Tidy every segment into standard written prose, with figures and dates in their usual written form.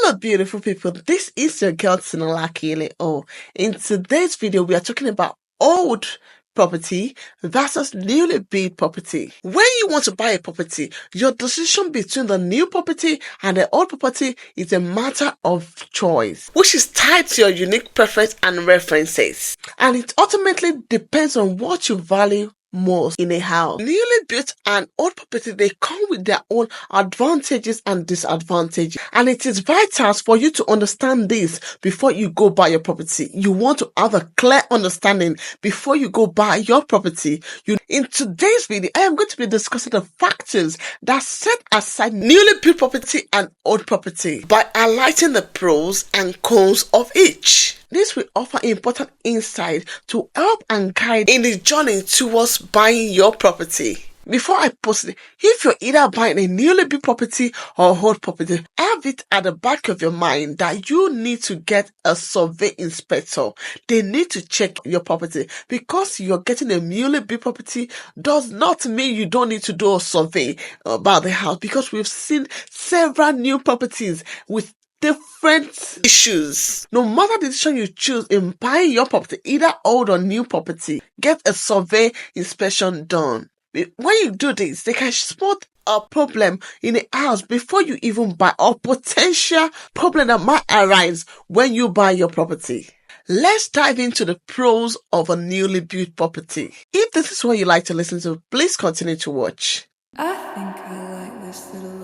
Hello beautiful people, this is your girl Tinuolaakinyeleo. In today's video, we are talking about old property versus newly built property. When you want to buy a property, your decision between the new property and the old property is a matter of choice, which is tied to your unique preference and references. And it ultimately depends on what you value most in a house. Newly built and old property, they come with their own advantages and disadvantages, and it is vital for you to understand this before you go buy your property. You want to have a clear understanding before you go buy your property. In today's video, I am going to be discussing the factors that set aside newly built property and old property by highlighting the pros and cons of each. This will offer important insight to help and guide in the journey towards buying your property. Before I proceed, if you're either buying a newly built property or old property, have it at the back of your mind that you need to get a survey inspector. They need to check your property. Because you're getting a newly built property does not mean you don't need to do a survey about the house, because we've seen several new properties with different issues. No matter the decision you choose in buying your property, either old or new property, get a survey inspection done. When you do this, they can spot a problem in a house before you even buy, or potential problem that might arise when you buy your property. Let's dive into the pros of a newly built property. If this is what you like to listen to, please continue to watch. I think I like this little life.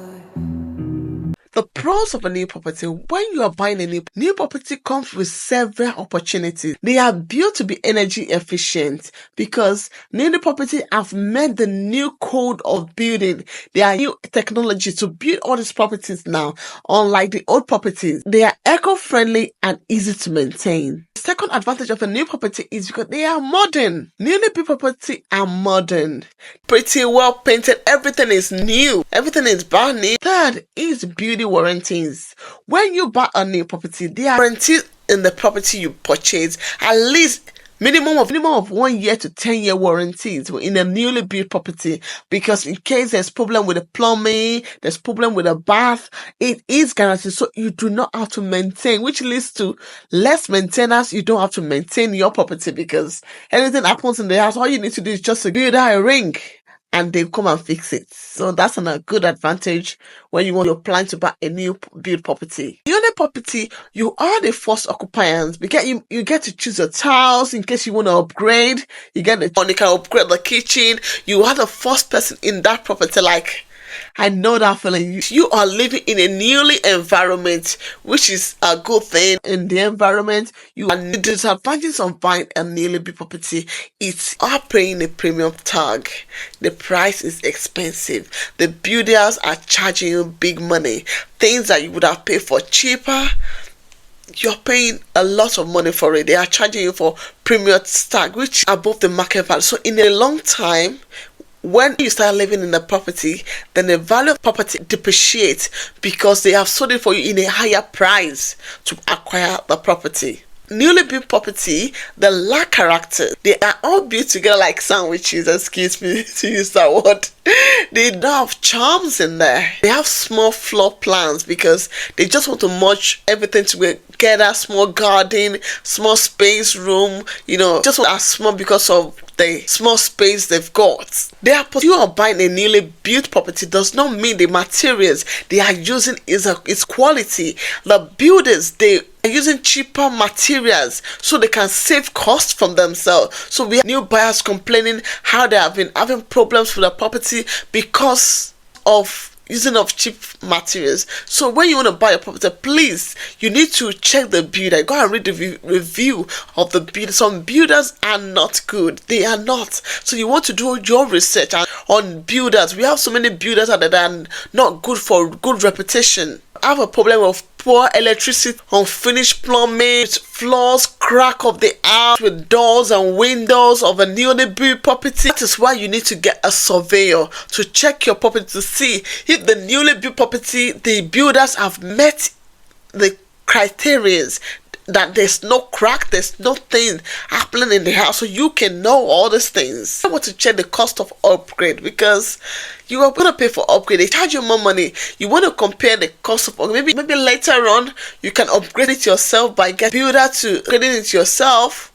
The pros of a new property. When you are buying a new property comes with several opportunities. They are built to be energy efficient because new property have met the new code of building. They are new technology to build all these properties now. Unlike the old properties, they are eco-friendly and easy to maintain. The second advantage of a new property is because they are modern. Newly built property are modern. Pretty well painted. Everything is new. Everything is brand new. Third is beauty warranties. When you buy a new property, there are warranties in the property you purchase. At least minimum of 1 year to 10-year warranties in a newly built property, because in case there's problem with the plumbing, there's problem with the bath, it is guaranteed, so you do not have to maintain, which leads to less maintenance. You don't have to maintain your property because anything happens in the house, all you need to do is just to build out a ring and they come and fix it. So that's a good advantage when you're planning to buy a new build property. The only property, you are the first occupiers. You get to choose your tiles in case you want to upgrade. You can upgrade the kitchen. You are the first person in that property. Like, I know that feeling. You are living in a newly environment, which is a good thing. In the environment, the disadvantages of buying a newly built property, it's paying a premium tag. The price is expensive. The builders are charging you big money. Things that you would have paid for cheaper, you're paying a lot of money for it. They are charging you for premium tag, which is above the market value. So in a long time, when you start living in the property, then the value of property depreciates because they have sold it for you in a higher price to acquire the property. Newly built property, they lack character. They are all built together like sandwiches, excuse me to use that word. They don't have charms in there. They have small floor plans because they just want to merge everything together. Small garden, small space room, just as small because of the small space they've got. You are buying a newly built property does not mean the materials they are using is quality. The builders, they are using cheaper materials so they can save costs from themselves. So we have new buyers complaining how they have been having problems with the property because of using of cheap materials. So when you want to buy a property, please, you need to check the builder. Go and read the review of the builder. Some builders are not good. They are not. So you want to do your research on builders. We have so many builders that are not good for good reputation. I have a problem of poor electricity, unfinished plumbing, floors, crack of the house with doors and windows of a newly built property. That is why you need to get a surveyor to check your property to see if the newly built property, the builders have met the criteria that there's no crack, there's nothing happening in the house, so you can know all these things. I want to check the cost of upgrade, because you are going to pay for upgrade. They charge you more money. You want to compare the cost of upgrade. Maybe later on you can upgrade it yourself by getting builder to upgrading it yourself,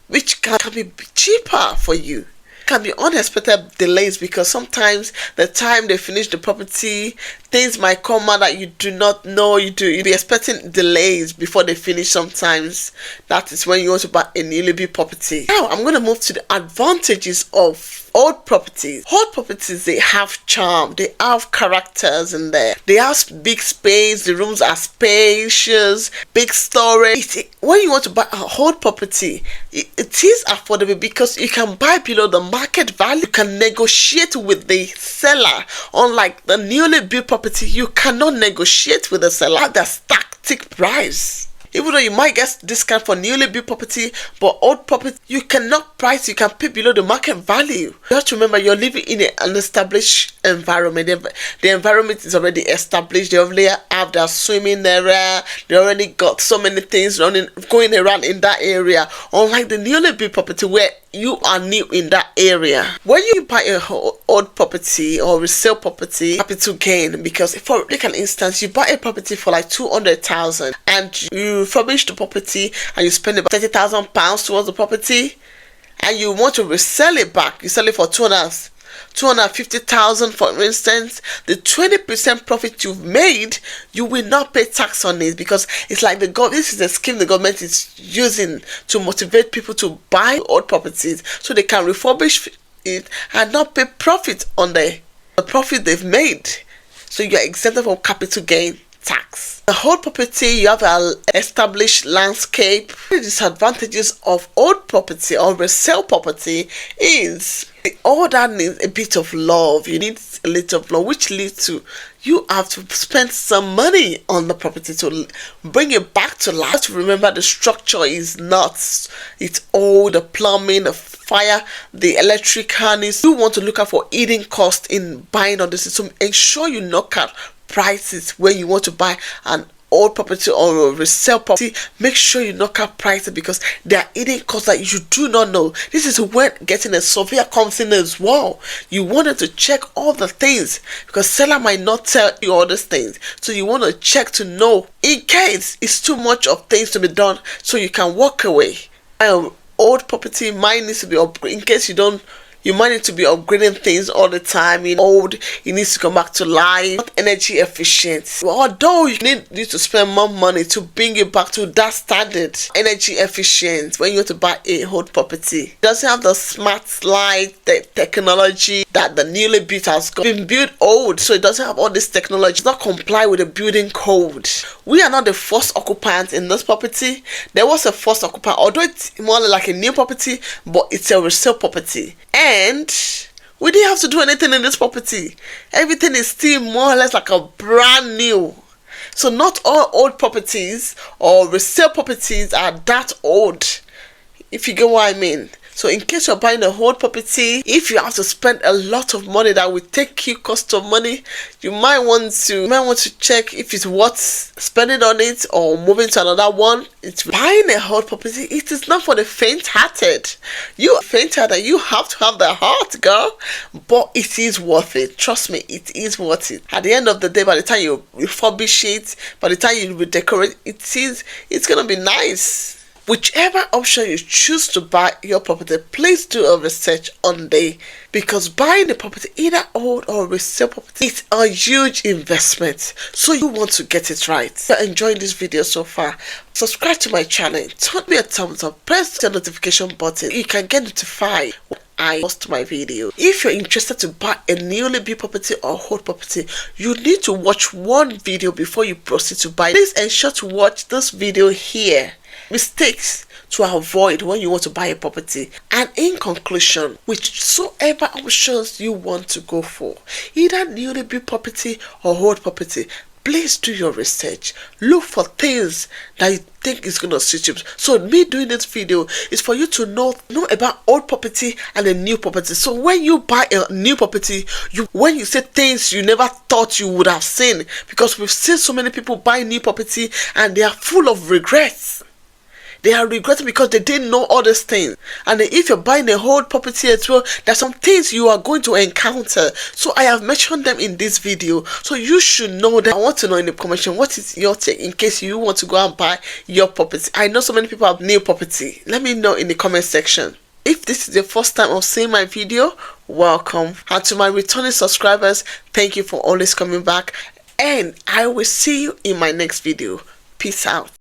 which can be cheaper for you. Can be unexpected delays, because sometimes the time they finish the property, things might come out that you do not know. You'll be expecting delays before they finish. Sometimes that is when you want to buy a newly built property. Now I'm going to move to the advantages of old properties. Old properties, they have charm, they have characters in there. They have big space, the rooms are spacious, big storage. When you want to buy a old property, it is affordable, because you can buy below the market value. You can negotiate with the seller. Unlike the newly built property, you cannot negotiate with the seller at the static price. Even though you might get discount for newly built property, but old property, you cannot price, you can pay below the market value. You have to remember, you're living in an established environment. The environment is already established. They already have their swimming area. They already got so many things going around in that area. Unlike the newly built property, where you are new in that area. When you buy a old property or resale property, capital gain, because for like an instance, you buy a property for like 200,000 and you refurbish the property and you spend about 30,000 pounds towards the property, and you want to resell it back. You sell it for 250,000, for instance. The 20% profit you've made, you will not pay tax on it, because it's like this is a scheme the government is using to motivate people to buy old properties so they can refurbish it and not pay profit on the profit they've made. So you're exempted from capital gain tax. The whole property, you have an established landscape. The disadvantages of old property or resale property is all that needs a bit of love. You need a little of love, which leads to you have to spend some money on the property to bring it back to life. You have to remember the structure is nuts. It's old, the plumbing, the fire, the electric harness. You want to look out for hidden cost in buying on this. So ensure you knock out prices when you want to buy an old property or a resale property. Make sure you knock out prices, because there are hidden costs that you do not know. This is when getting a surveyor comes in as well. You wanted to check all the things, because seller might not tell you all these things, so you want to check to know in case it's too much of things to be done, so you can walk away. Old property might need to be upgraded. In case you might need to be upgrading things all the time. Old, it needs to come back to life. Not energy efficient. Although you need to spend more money to bring it back to that standard. Energy efficient when you want to buy a old property. It doesn't have the smart light, the technology that the newly built has got. Been built old, so it doesn't have all this technology. It does not comply with the building code. We are not the first occupant in this property. There was a first occupant, although it's more like a new property, but it's a resale property. And we didn't have to do anything in this property. Everything is still more or less like a brand new. So not all old properties or resale properties are that old, if you get what I mean. So in case you're buying a old property, if you have to spend a lot of money that will take you cost of money, you might want to check if it's worth spending on it or moving to another one. It's buying a old property. It is not for the faint-hearted. You are faint-hearted. You have to have the heart, girl. But it is worth it. Trust me, it is worth it. At the end of the day, by the time you refurbish it, by the time you redecorate, it's gonna be nice. Whichever option you choose to buy your property, please do a research on day, because buying a property, either old or resale property, it's a huge investment. So you want to get it right. If you're enjoying this video so far, subscribe to my channel, turn me a thumbs up, press the notification button. You can get notified when I post my video. If you're interested to buy a newly built property or old property, you need to watch one video before you proceed to buy. Please ensure to watch this video here. Mistakes to avoid when you want to buy a property. And in conclusion, whichsoever options you want to go for, either newly built property or old property, please do your research. Look for things that you think is going to suit you. So me doing this video is for you to know about old property and a new property. So when you buy a new property, when you say things you never thought you would have seen, because we've seen so many people buy new property and they are full of regrets. They are regretting because they didn't know all these things. And if you're buying a whole property as well, there's some things you are going to encounter. So I have mentioned them in this video. So you should know that. I want to know in the comment section, what is your take in case you want to go and buy your property. I know so many people have new property. Let me know in the comment section. If this is the first time of seeing my video, welcome. And to my returning subscribers, thank you for always coming back. And I will see you in my next video. Peace out.